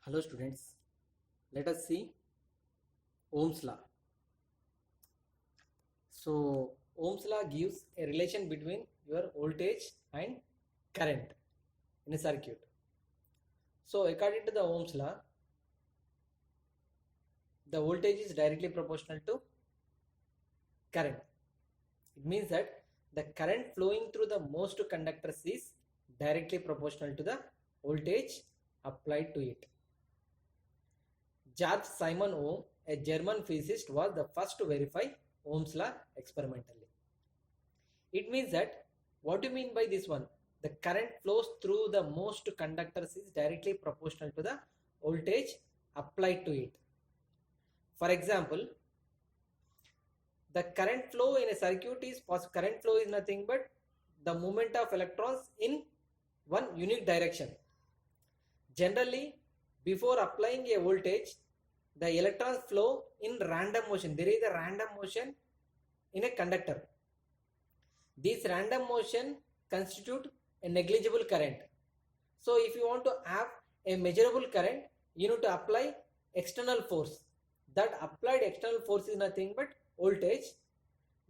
Hello students, let us see Ohm's law. So Ohm's law gives a relation between your voltage and current in a circuit. So according to the Ohm's law, the voltage is directly proportional to current. It means that the current flowing through the most conductors is directly proportional to the voltage applied to it. George Simon Ohm, a German physicist, was the first to verify Ohm's law experimentally. It means that, what do you mean by this one? The current flows through the most conductors is directly proportional to the voltage applied to it. For example, the current flow in a circuit is current flow is nothing but the movement of electrons in one unique direction. Generally, before applying a voltage, the electrons flow in random motion. There is a random motion in a conductor. This random motion constitute a negligible current. So if you want to have a measurable current, you need to apply external force. That applied external force is nothing but voltage.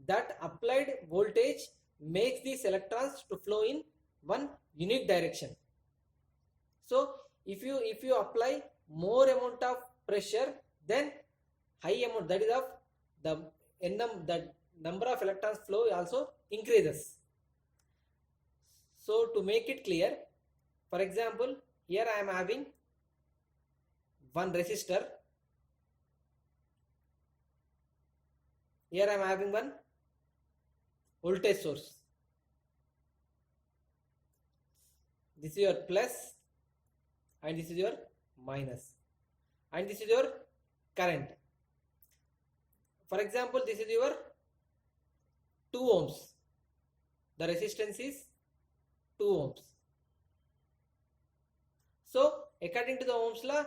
That applied voltage makes these electrons to flow in one unique direction. So if you apply more amount of pressure, then high amount, that is of the number of electrons flow also increases. So to make it clear, for example, here I am having one resistor. Here I am having one voltage source. This is your plus and this is your minus, and this is your current. For example, this is your 2 ohms. The resistance is 2 ohms. So according to the Ohm's law,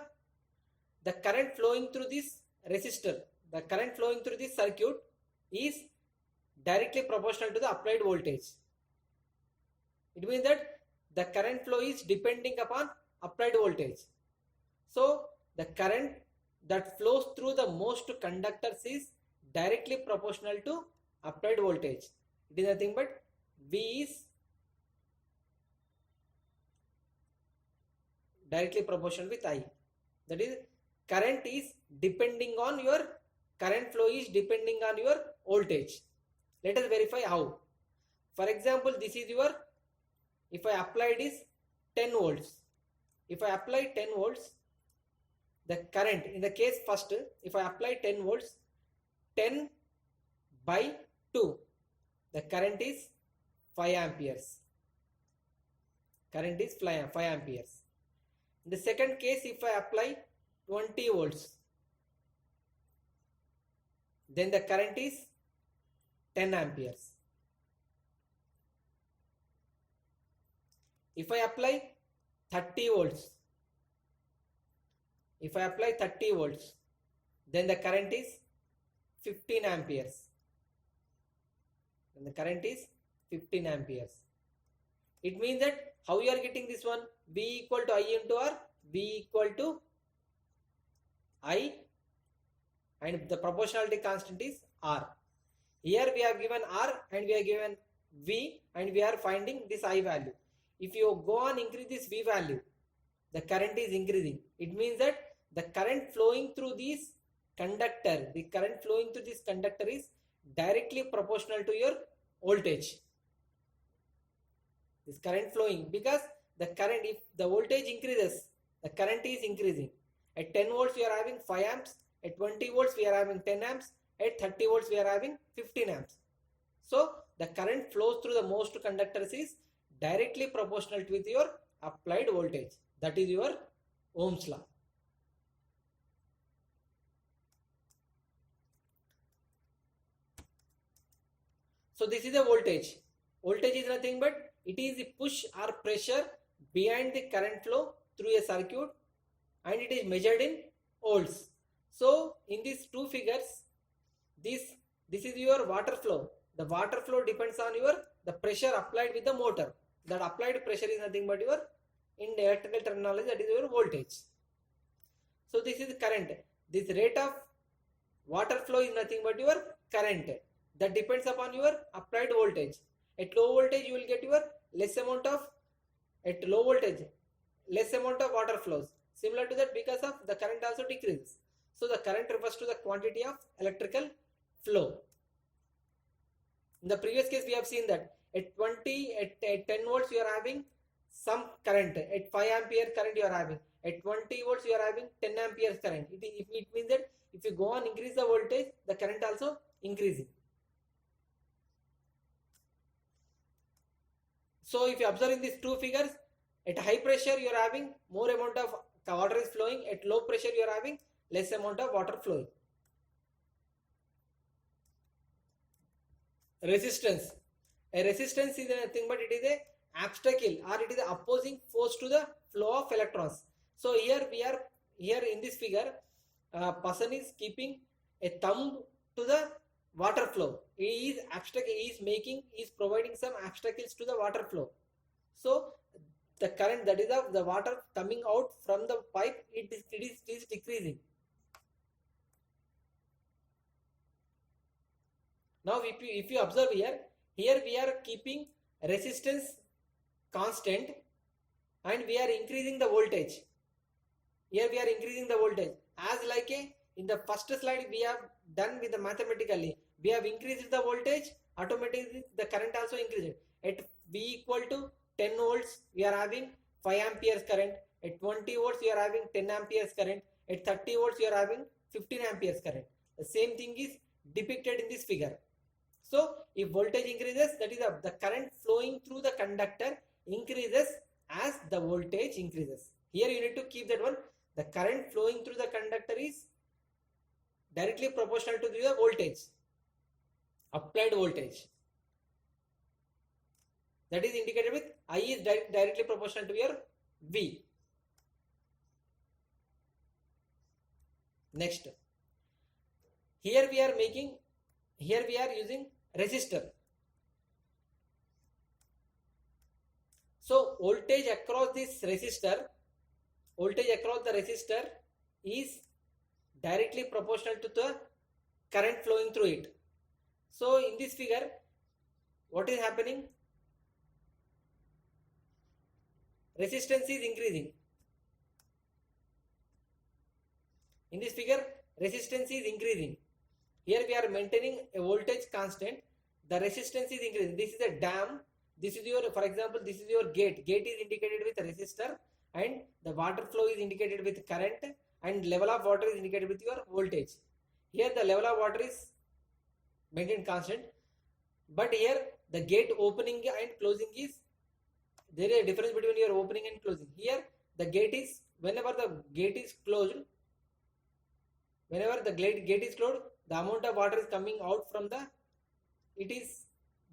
the current flowing through this resistor, the current flowing through this circuit is directly proportional to the applied voltage. It means that the current flow is depending upon applied voltage. So the current that flows through the most conductors is directly proportional to applied voltage. It is nothing but V is directly proportional with I. That is, current is depending on your current flow is depending on your voltage. Let us verify how. For example, this is your, if I apply it is 10 volts. If I apply 10 volts, the current in the case first, if I apply 10 volts, 10 by 2, the current is 5 amperes. Current is 5 amperes. In the second case, if I apply 20 volts, then the current is 10 amperes. If I apply 30 volts, then the current is 15 amperes. Then the current is 15 amperes. It means that how you are getting this one? V equal to I into R, V equal to I, and the proportionality constant is R. Here we have given R and we have given V, and we are finding this I value. If you go on increase this V value, the current is increasing. It means that the current flowing through this conductor, is directly proportional to your voltage. This current flowing, because the current, if the voltage increases, the current is increasing. At 10 volts we are having 5 amps, at 20 volts we are having 10 amps, at 30 volts we are having 15 amps. So the current flows through the most conductors is directly proportional with your applied voltage. That is your Ohm's law. So this is a voltage. Voltage is nothing but it is the push or pressure behind the current flow through a circuit, and it is measured in volts. So in these two figures, this is your water flow. The water flow depends on the pressure applied with the motor. That applied pressure is nothing but your, in electrical terminology, that is your voltage. So this is current. This rate of water flow is nothing but your current. That depends upon your applied voltage. At low voltage you will get your less amount of water flows. Similar to that, because of the current also decreases. So the current refers to the quantity of electrical flow. In the previous case we have seen that at 10 volts you are having some current, at 5 ampere current you are having, at 20 volts you are having 10 amperes current. It means that if you go on increase the voltage, the current also increasing. So if you observe in these two figures, at high pressure you are having more amount of water is flowing, at low pressure you are having less amount of water flowing. Resistance. A resistance is nothing but it is a obstacle or it is the opposing force to the flow of electrons. So here in this figure, person is keeping a thumb to the water flow. He is providing some obstacles to the water flow. So the current, that is of the water coming out from the pipe, it is decreasing. Now if you observe here we are keeping resistance constant and we are increasing the voltage. Here we are increasing the voltage as like in the first slide we have done with the mathematically. We have increased the voltage, automatically the current also increases. At V equal to 10 volts we are having 5 amperes current. At 20 volts you are having 10 amperes current. At 30 volts you are having 15 amperes current. The same thing is depicted in this figure. So if voltage increases, that is the current flowing through the conductor increases as the voltage increases. Here you need to keep that one. The current flowing through the conductor is directly proportional to the voltage, applied voltage. That is indicated with I is directly proportional to your V. Next, here we are using resistor. So voltage across the resistor is directly proportional to the current flowing through it. So in this figure, what is happening? Resistance is increasing. In this figure, resistance is increasing. Here we are maintaining a voltage constant. The resistance is increasing. This is a dam. This is your, for example, this is your gate. Gate is indicated with a resistor and the water flow is indicated with current and level of water is indicated with your voltage. Here the level of water is maintained constant, but here the gate opening and closing is, there is a difference between your opening and closing. Here the gate is, whenever the gate is closed, the amount of water is coming out from it is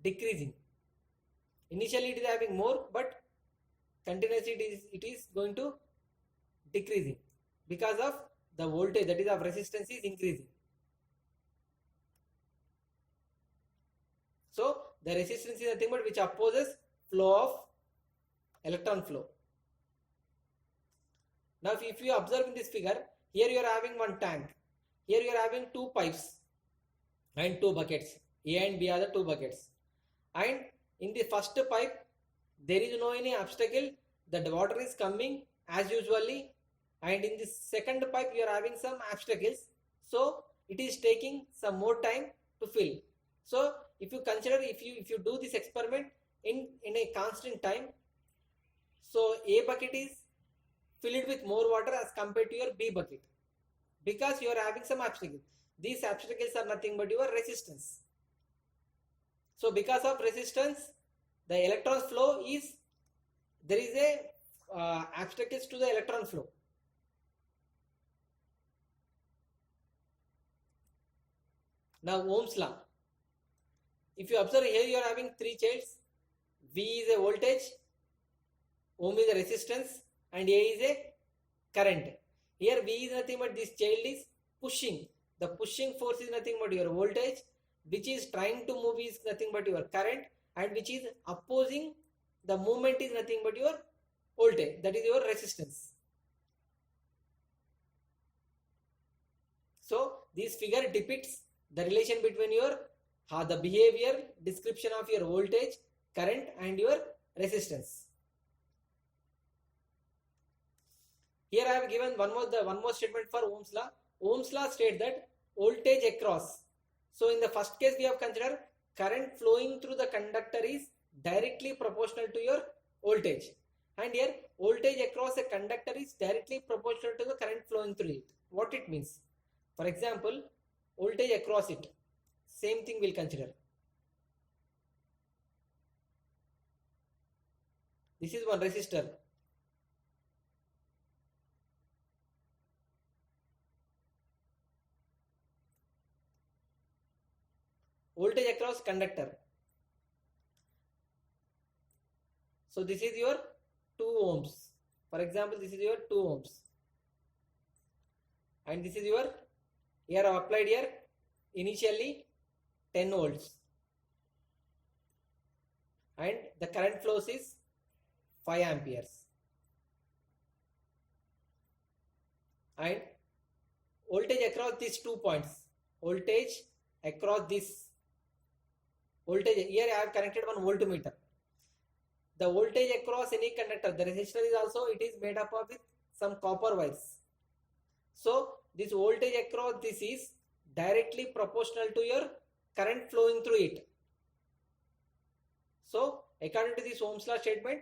decreasing. Initially it is having more, but continuously it is going to decreasing because of the voltage, that is of resistance, is increasing. So the resistance is nothing but which opposes flow of electron flow. Now if you observe in this figure, here you are having one tank. Here you are having two pipes and two buckets. A and B are the two buckets. And in the first pipe, there is no any obstacle. The water is coming as usually. And in the second pipe, you are having some obstacles. So it is taking some more time to fill. So if you consider, if you do this experiment in a constant time, so A bucket is filled with more water as compared to your B bucket, because you are having some obstacles. These obstacles are nothing but your resistance. So because of resistance, the electron flow is, there is a obstacles to the electron flow. Now Ohm's law. If you observe here, you are having three chains. V is a voltage, Ohm is a resistance, and A is a current. Here V is nothing but this child is pushing. The pushing force is nothing but your voltage, which is trying to move is nothing but your current, and which is opposing the movement is nothing but your voltage, that is your resistance. So this figure depicts the relation between your the behavior description of your voltage, current and your resistance. Here I have given one more statement for Ohm's law. Ohm's law states that voltage across. So in the first case we have considered current flowing through the conductor is directly proportional to your voltage, and here voltage across a conductor is directly proportional to the current flowing through it. What it means? For example, voltage across it, same thing we'll consider. This is one resistor. Voltage across conductor. So this is your 2 ohms. For example, this is your 2 ohms. And this is your, here I have applied here initially 10 volts. And the current flows is 5 amperes. And voltage across these 2 points. Voltage across this. Voltage, here I have connected one voltmeter. The voltage across any conductor, the resistor is also, it is made up of with some copper wires. So this voltage across this is directly proportional to your current flowing through it. So according to this Ohm's law statement,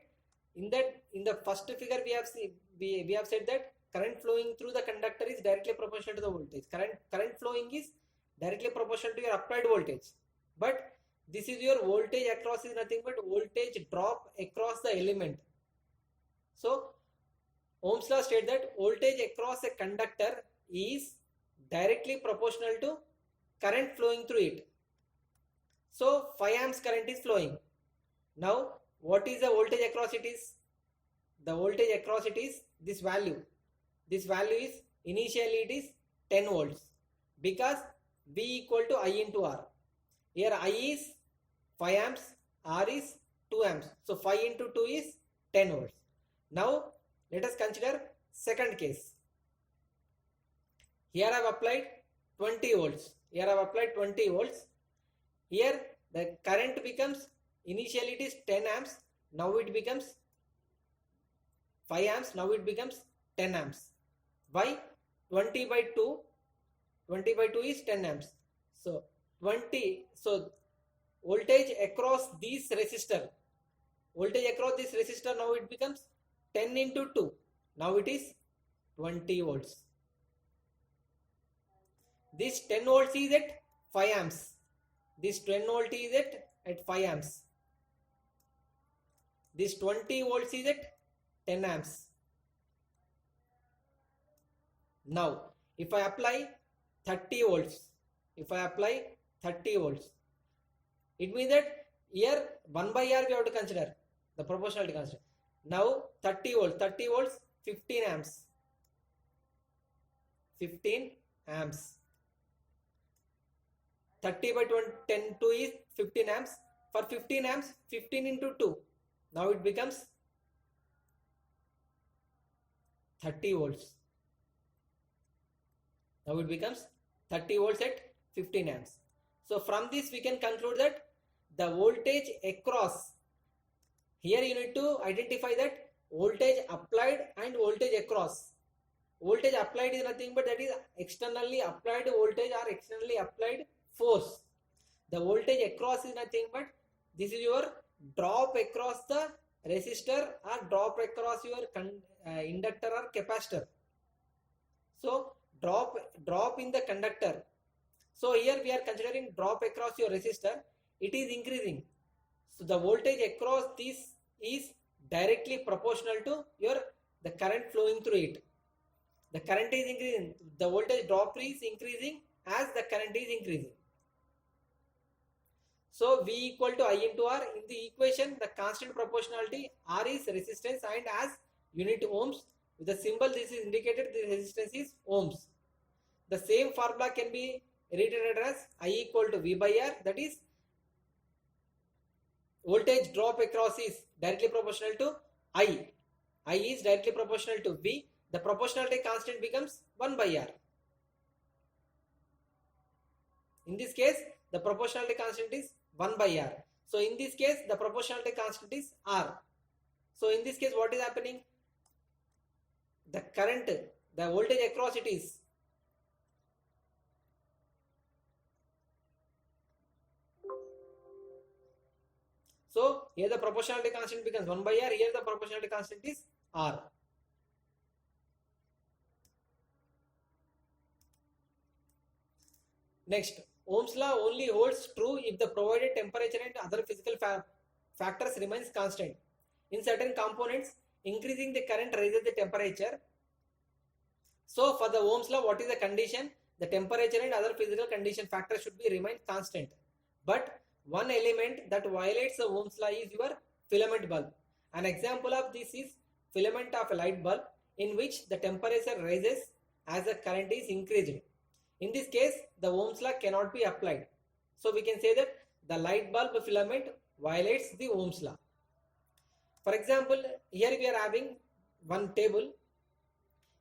in the first figure we have seen, we have said that current flowing through the conductor is directly proportional to the voltage. Current flowing is directly proportional to your applied voltage. But this is your voltage across is nothing but voltage drop across the element. So Ohm's law states that voltage across a conductor is directly proportional to current flowing through it. So 5 amps current is flowing. Now what is the voltage across it is? The voltage across it is this value. This value is initially it is 10 volts because V equal to I into R. Here I is 5 amps, R is 2 amps. So 5 into 2 is 10 volts. Now let us consider second case. Here I have applied 20 volts. Here I have applied 20 volts. Here the current becomes, initially it is 10 amps. Now it becomes 5 amps. Now it becomes 10 amps. Why? 20 by 2. 20 by 2 is 10 amps. So 20. So voltage across this resistor. Voltage across this resistor now it becomes 10 into 2. Now it is 20 volts. This 10 volts is at 5 amps. This 10 volt is at 5 amps. This 20 volts is at 10 amps. Now if I apply 30 volts, it means that here 1 by R we have to consider the proportionality constant. Now 30 volts, 15 amps. 15 amps. 30 by 20, 10 2 is 15 amps. For 15 amps, 15 into 2. Now it becomes 30 volts. Now it becomes 30 volts at 15 amps. So from this we can conclude that the voltage across, here you need to identify that voltage applied and voltage across. Voltage applied is nothing but that is externally applied voltage or externally applied force. The voltage across is nothing but this is your drop across the resistor or drop across your inductor or capacitor. So drop in the conductor. So here we are considering drop across your resistor. It is increasing. So the voltage across this is directly proportional to the current flowing through it. The current is increasing. The voltage drop is increasing as the current is increasing. So V equal to I into R. In the equation, the constant proportionality R is resistance, and as unit ohms, with the symbol this is indicated, the resistance is ohms. The same formula can be rewritten as I equal to V by R, that is voltage drop across is directly proportional to I. I is directly proportional to V. The proportionality constant becomes 1 by R. In this case, the proportionality constant is 1 by R. So in this case, the proportionality constant is R. So in this case, what is happening? The current, the voltage across it is so here the proportionality constant becomes 1 by R. Here the proportionality constant is R. Next, Ohm's law only holds true if the provided temperature and other physical factors remains constant. In certain components, increasing the current raises the temperature. So for the Ohm's law, what is the condition? The temperature and other physical condition factors should be remain constant. But one element that violates the Ohm's law is your filament bulb. An example of this is filament of a light bulb, in which the temperature rises as the current is increased. In this case, the Ohm's law cannot be applied. So we can say that the light bulb filament violates the Ohm's law. For example, here we are having one table.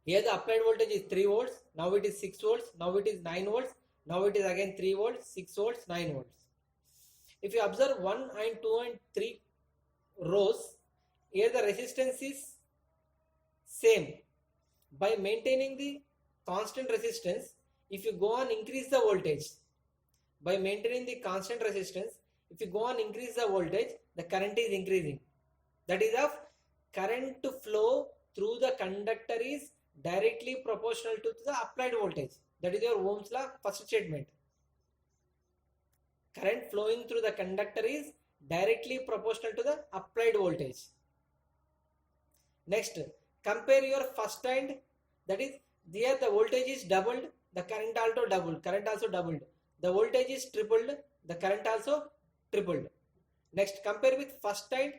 Here the applied voltage is 3 volts. Now it is 6 volts. Now it is 9 volts. Now it is again 3 volts, 6 volts, 9 volts. If you observe 1 and 2 and 3 rows, here the resistance is same. By maintaining the constant resistance, if you go on increase the voltage, by maintaining the constant resistance, if you go on increase the voltage, the current is increasing. That is of current flow through the conductor is directly proportional to the applied voltage. That is your Ohm's law first statement. Current flowing through the conductor is directly proportional to the applied voltage. Next, compare your first and, that is, here the voltage is doubled, the current also doubled, the voltage is tripled, the current also tripled. Next, compare with first and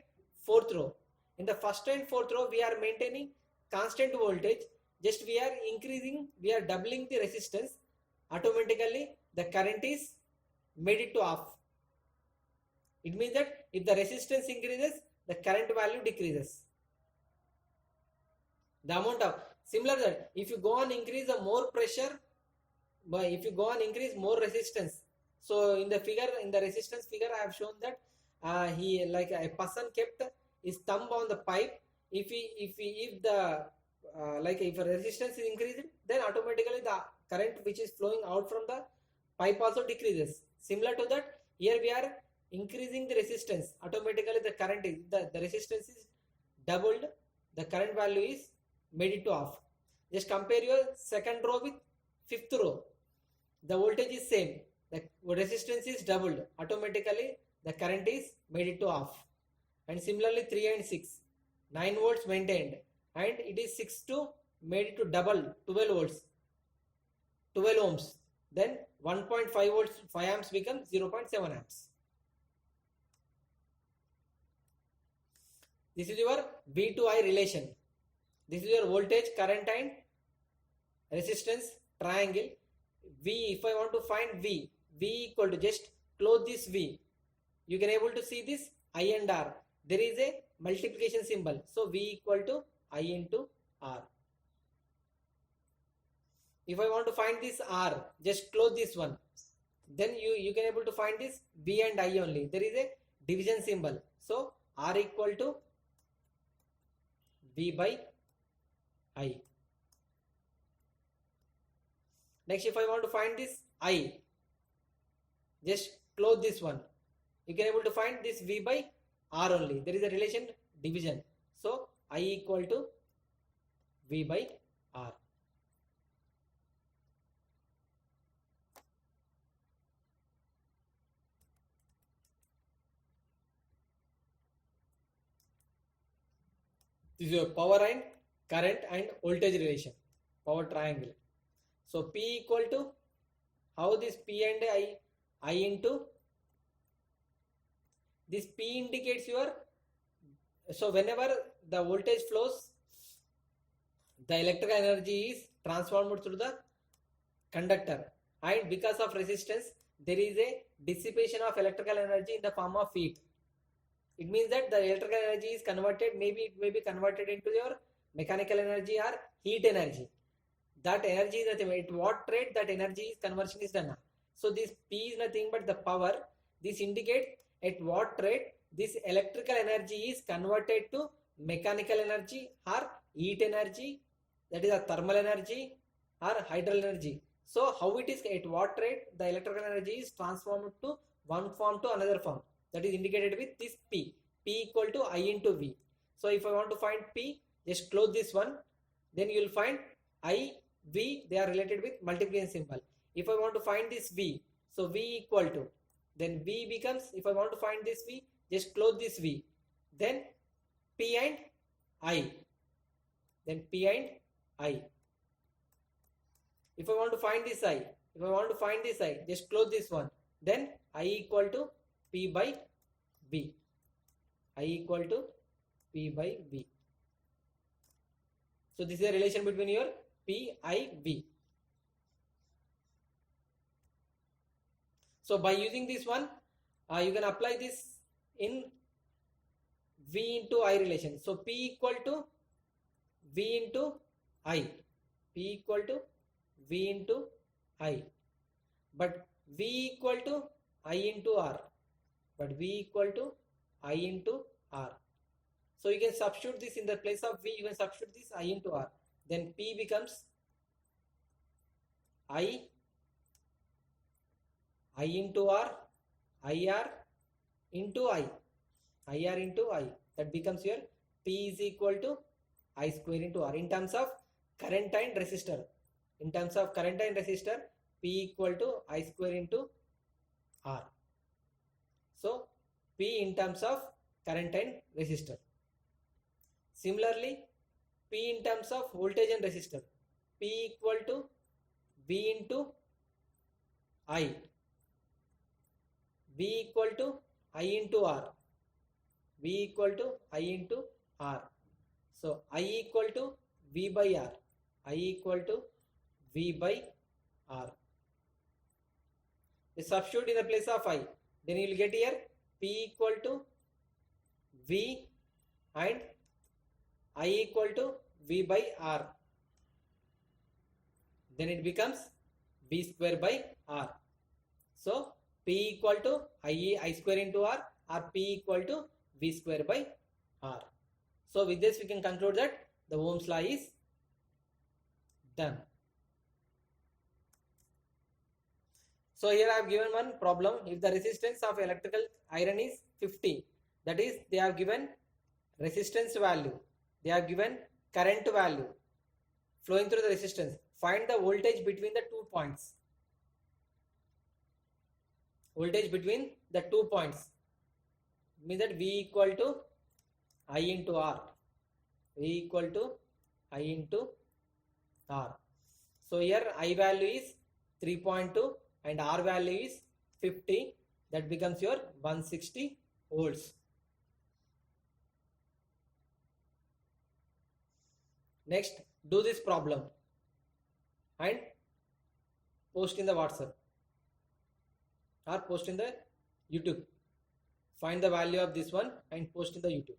fourth row. In the first and fourth row, we are maintaining constant voltage, just we are increasing, we are doubling the resistance, automatically the current is made it to off. It means that if the resistance increases, the current value decreases. The amount of, similar that if you go on increase the more pressure, but if you go on increase more resistance. So in the figure, in the resistance figure, I have shown that he, like a person kept his thumb on the pipe. If the if a resistance is increased, then automatically the current which is flowing out from the pipe also decreases. Similar to that, here we are increasing the resistance, automatically the current is, the resistance is doubled, the current value is made it to off. Just compare your second row with fifth row. The voltage is same, the resistance is doubled, automatically the current is made it to off. And similarly 3 and 6, 9 volts maintained, and it is 6 to made it to double, 12 volts, 12 ohms. Then 1.5 volts, 5 amps become 0.7 amps. This is your V to I relation. This is your voltage, current and resistance triangle. V, if I want to find V equal to, just close this V. You can able to see this I and R. There is a multiplication symbol. So V equal to I into R. If I want to find this R, just close this one. Then you can able to find this V and I only. There is a division symbol. So R equal to V by I. Next, if I want to find this I, just close this one. You can able to find this V by R only. There is a relation division. So I equal to V by R. This is your power and current and voltage relation, power triangle. So P equal to, how this P and I into, this P indicates your, so whenever the voltage flows, the electrical energy is transformed through the conductor, and because of resistance there is a dissipation of electrical energy in the form of heat. It means that the electrical energy is converted, maybe it may be converted into your mechanical energy or heat energy. That energy is at what rate that energy is conversion is done. So this P is nothing but the power. This indicates at what rate this electrical energy is converted to mechanical energy or heat energy, that is a thermal energy or hydral energy. So how it is, at what rate the electrical energy is transformed to one form to another form, that is indicated with this P. P equal to I into V. So if I want to find P, just close this one, then you will find I, V, they are related with multiplication symbol. If I want to find this V, so V equal to, then V becomes, if I want to find this V, just close this V, then P and I, then P and I. If I want to find this I, just close this one, then I equal to P by V. I equal to P by V. So this is a relation between your P, I, V. So by using this one, you can apply this in V into I relation. So P equal to V into I. P equal to V into I. But V equal to I into R. So you can substitute this in the place of V, you can substitute this I into R. Then P becomes I into R, IR into I. That becomes your P is equal to I square into R in terms of current and resistor. P equal to I square into R. So P in terms of current and resistor. Similarly, P in terms of voltage and resistor. P equal to V into I. V equal to I into R. So I equal to V by R. You substitute in the place of I. Then you will get here P equal to V and I equal to V by R. Then it becomes V square by R. So P equal to I square into R, or P equal to V square by R. So with this we can conclude that the Ohm's law is done. So here I have given one problem. If the resistance of electrical iron is 50, that is they have given resistance value, they have given current value flowing through the resistance. Find the voltage between the 2 points. Voltage between the 2 points means that V equal to I into R. So here I value is 3.2 and R value is 50. That becomes your 160 volts. Next, do this problem and post in the WhatsApp or post in the YouTube. Find the value of this one and post in the YouTube.